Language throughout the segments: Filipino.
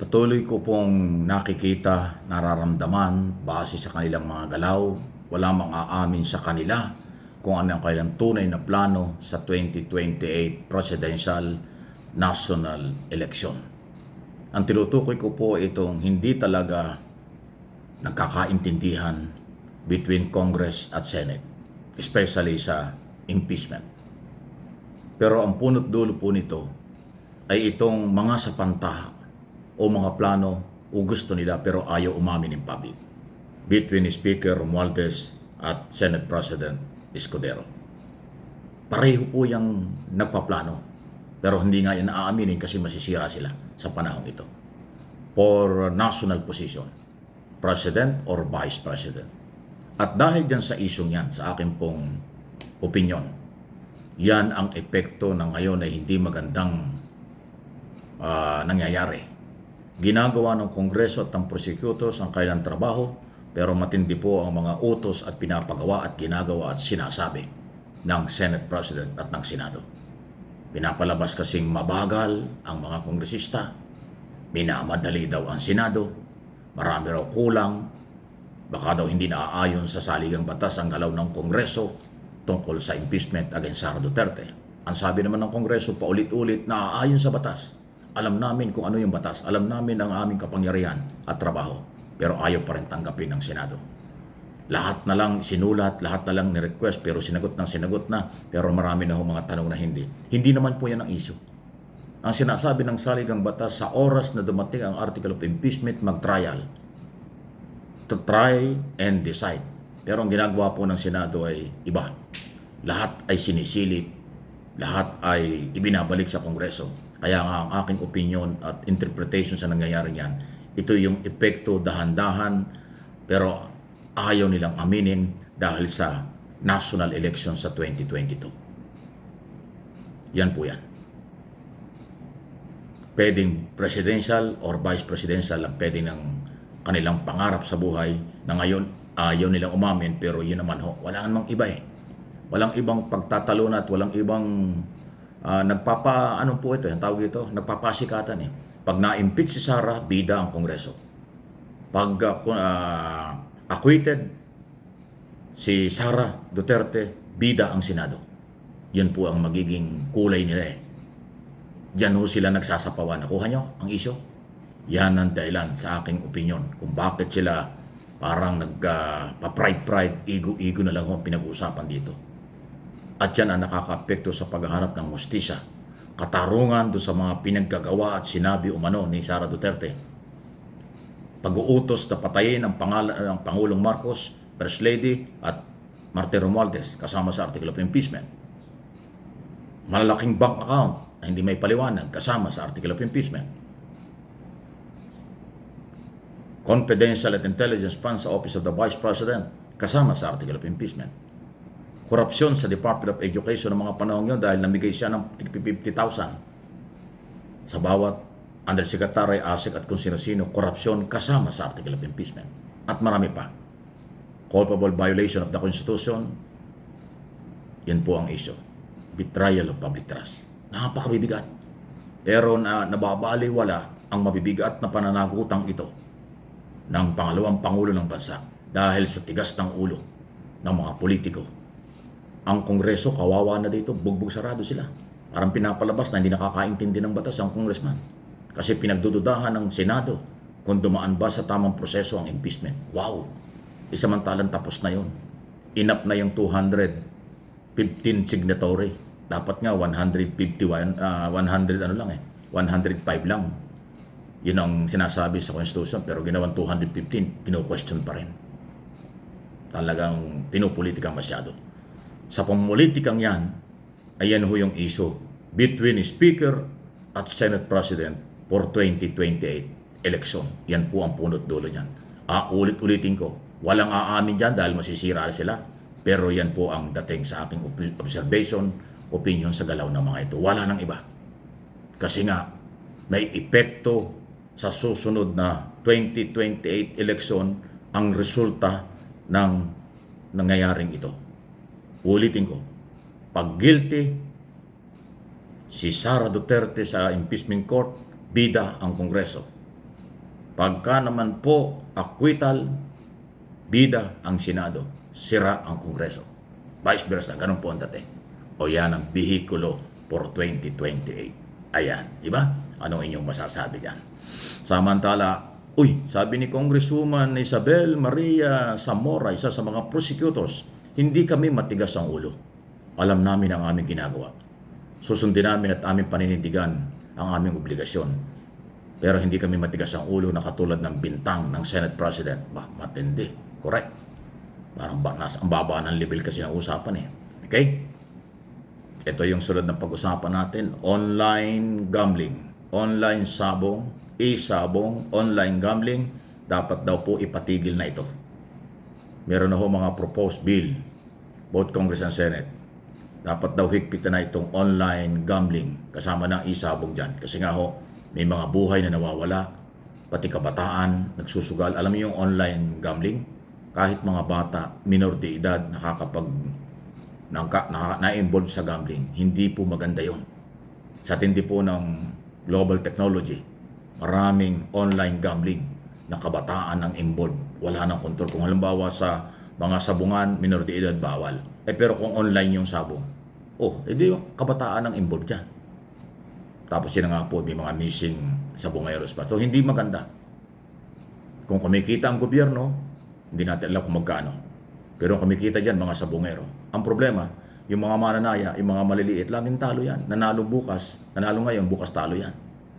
Patuloy ko pong nakikita, nararamdaman, base sa kanilang mga galaw, wala mang aamin sa kanila kung ano ang kanilang tunay na plano sa 2028 presidential national election. Ang tinutukoy ko po itong hindi talaga nagkakaintindihan between Congress at Senate, especially sa impeachment. Pero ang punot dulo po nito ay itong mga sapantaha o mga plano o gusto nila pero ayaw umamin in public between Speaker Romualdez at Senate President Escudero. Pareho po yung nagpaplano pero hindi nga yan naaaminin kasi masisira sila sa panahong ito for national position, President or Vice President. At dahil dyan sa isyong yan, sa akin pong opinion, yan ang epekto na ngayon ay hindi magandang nangyayari. Ginagawa ng Kongreso at ng prosecutors ang kailang trabaho, pero matindi po ang mga utos at pinapagawa at ginagawa at sinasabi ng Senate President at ng Senado. Pinapalabas kasing mabagal ang mga kongresista, minamadali daw ang Senado, marami raw kulang, baka daw hindi naaayon sa saligang batas ang galaw ng Kongreso tungkol sa impeachment against Sara Duterte. Ang sabi naman ng Kongreso paulit-ulit na aayon sa batas. Alam namin kung ano yung batas, alam namin ang aming kapangyarihan at trabaho, pero ayaw pa rin tanggapin ng Senado. Lahat na lang sinulat, lahat na lang ni-request, pero sinagot na, pero marami na mga tanong na hindi. Hindi naman po yan ang issue. Ang sinasabi ng saligang batas, sa oras na dumating ang article of impeachment, mag-trial. To try and decide. Pero ang ginagawa po ng Senado ay iba. Lahat ay sinisilip, lahat ay ibinabalik sa Kongreso. Kaya nga ang aking opinion at interpretation sa nangyayari niyan, ito yung epekto dahan-dahan pero ayaw nilang aminin dahil sa national election sa 2022. Yan po yan. Pwedeng presidential or vice presidential ang pwedeng ng kanilang pangarap sa buhay na ngayon ayaw nilang umamin pero yun naman ho, wala namang iba eh. Walang ibang pagtatalon at walang ibang ano po ito, yung tawag ito, nagpapasikatan eh. Pag na-impeach si Sara, bida ang Kongreso. Pag acquitted si Sara Duterte, bida ang Senado. Yan po ang magiging kulay nila eh. Diyan ho sila nagsasapawan. Nakuha nyo ang isyo? Yan ang dahilan sa aking opinion kung bakit sila parang nagpa-pride, ego na lang ho ang pinag-uusapan dito. At yan ang nakaka-apekto sa paghahanap ng hustisya, katarungan doon sa mga pinaggagawa at sinabi umano ni Sara Duterte. Pag-uutos na patayin ang Pangulong Marcos, First Lady at Martin Romualdez kasama sa article of impeachment. Malalaking bank account na hindi may paliwanag kasama sa article of impeachment. Confidential at intelligence funds sa Office of the Vice President kasama sa article of impeachment. Korupsyon sa Department of Education ng mga panahon yun dahil namigay siya ng 50,000 sa bawat undersecretary, ASEC at kung sino-sino, korupsyon kasama sa article of impeachment. At marami pa. Culpable violation of the Constitution, yan po ang issue. Betrayal of public trust. Napakabibigat. Pero nababaliwala ang mabibigat na pananagutan ito ng pangalawang Pangulo ng Bansa dahil sa tigas ng ulo ng mga politiko. Ang Kongreso, kawawa na dito, bugbog sarado sila. Parang pinapalabas na hindi nakakaintindi ng batas ang congressman. Kasi pinagdududahan ng Senado kung dumaan ba sa tamang proseso ang impeachment. Wow! Isamantalang tapos na yon. Inap na yung 215 signatory. Dapat nga 105 lang. Yun ang sinasabi sa Constitution, pero ginawang 215, kino-question pa rin. Talagang pinupolitika masyado. Sa pamumulitikang yan, ayan ho yung issue between Speaker at Senate President for 2028 election. Yan po ang punot dulo niyan. Ulit-ulitin ko, walang aamin dyan dahil masisira sila. Pero yan po ang dating sa aking observation, opinion sa galaw ng mga ito. Wala nang iba. Kasi nga, may epekto sa susunod na 2028 election ang resulta ng nangyayaring ito. Ulitin ko, pag guilty si Sara Duterte sa impeachment court, bida ang Kongreso. Pagka naman po acquittal, bida ang Senado, sira ang Kongreso. Vice versa, ganun po ang dating. O yan ang bihikulo for 2028. Ayan, di ba? Anong inyong masasabi dyan? Samantala, sabi ni Congresswoman Isabel Maria Zamora, isa sa mga prosecutors, hindi kami matigas ang ulo. Alam namin ang aming ginagawa. Susundin namin at aming paninindigan ang aming obligasyon. Pero hindi kami matigas ang ulo na katulad ng bintang ng Senate President. Matindi. Correct. Parang ang baba ng level kasi ng usapan eh. Okay? Ito yung sunod ng pag-usapan natin. Online gambling. Online sabong, e-sabong, online gambling. Dapat daw po ipatigil na ito. Meron na ho mga proposed bill, both Congress and Senate. Dapat daw higpitan na itong online gambling kasama ng e-sabong dyan. Kasi nga ho, may mga buhay na nawawala, pati kabataan, nagsusugal. Alam niyo yung online gambling? Kahit mga bata, minor de edad, na-involve sa gambling. Hindi po maganda yon. Sa tindi po ng global technology, maraming online gambling na kabataan ang involved. Wala nang kontrol. Kung halimbawa sa mga sabungan, minor de edad, bawal. Pero kung online yung sabong, edi yung kabataan ang involved dyan. Tapos yun nga po, may mga missing sabongeros pa. So, hindi maganda. Kung kumikita ang gobyerno, hindi natin alam kung magkano. Pero kumikita dyan, mga sabongero. Ang problema, yung mga mananaya, yung mga maliliit, laging talo yan. Nanalo ngayon, bukas talo yan.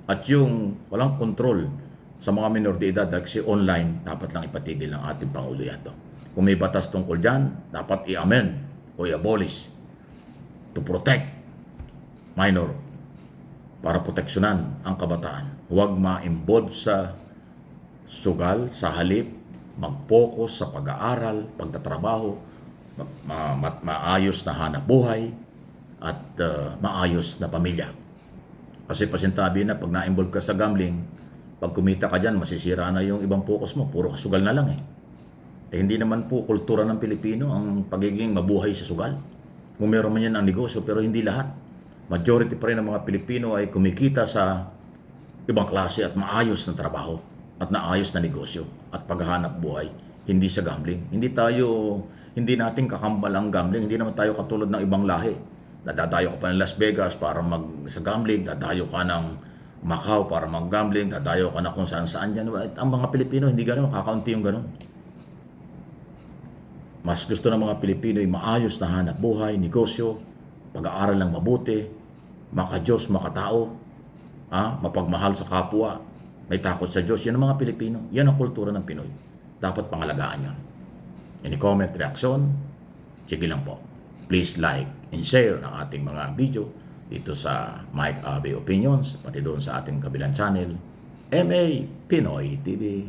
At yung walang kontrol sa mga minor de edad, kasi online, dapat lang ipatigil ng ating Pangulo yan to. Kung may batas tungkol dyan, dapat i-amend o i-abolish to protect minor, para proteksyonan ang kabataan. Huwag ma-involve sa sugal, sa halip, mag-focus sa pag-aaral, pagtatrabaho, maayos na hanap buhay, at maayos na pamilya. Kasi pasintabi na pag na-involve ka sa gambling, pag kumita ka dyan, masisira na yung ibang focus mo. Puro sugal na lang eh. Hindi naman po kultura ng Pilipino ang pagiging mabuhay sa sugal. Kung meron man yan ang negosyo, pero hindi lahat. Majority pa rin ng mga Pilipino ay kumikita sa ibang klase at maayos na trabaho at naayos na negosyo at paghahanap buhay, hindi sa gambling. Hindi natin kakambal ang gambling. Hindi naman tayo katulad ng ibang lahi. Dadayo ka pa ng Las Vegas para sa gambling, dadayo ka ng Macau para mag-gambling, dadayo ka na kung saan-saan dyan. Ang mga Pilipino, hindi gano'n, kakaunti yung gano'n. Mas gusto ng mga Pilipino ay maayos na hanap buhay, negosyo, pag-aaral ng mabuti, maka-Diyos, maka-tao, mapagmahal sa kapwa, may takot sa Diyos. Yan ang mga Pilipino. Yan ang kultura ng Pinoy. Dapat pangalagaan yan. Any comment, reaction? Sige lang po. Please like and share ang ating mga video dito sa Mike Abe Opinions, pati doon sa ating kabilang channel, MA Pinoy TV.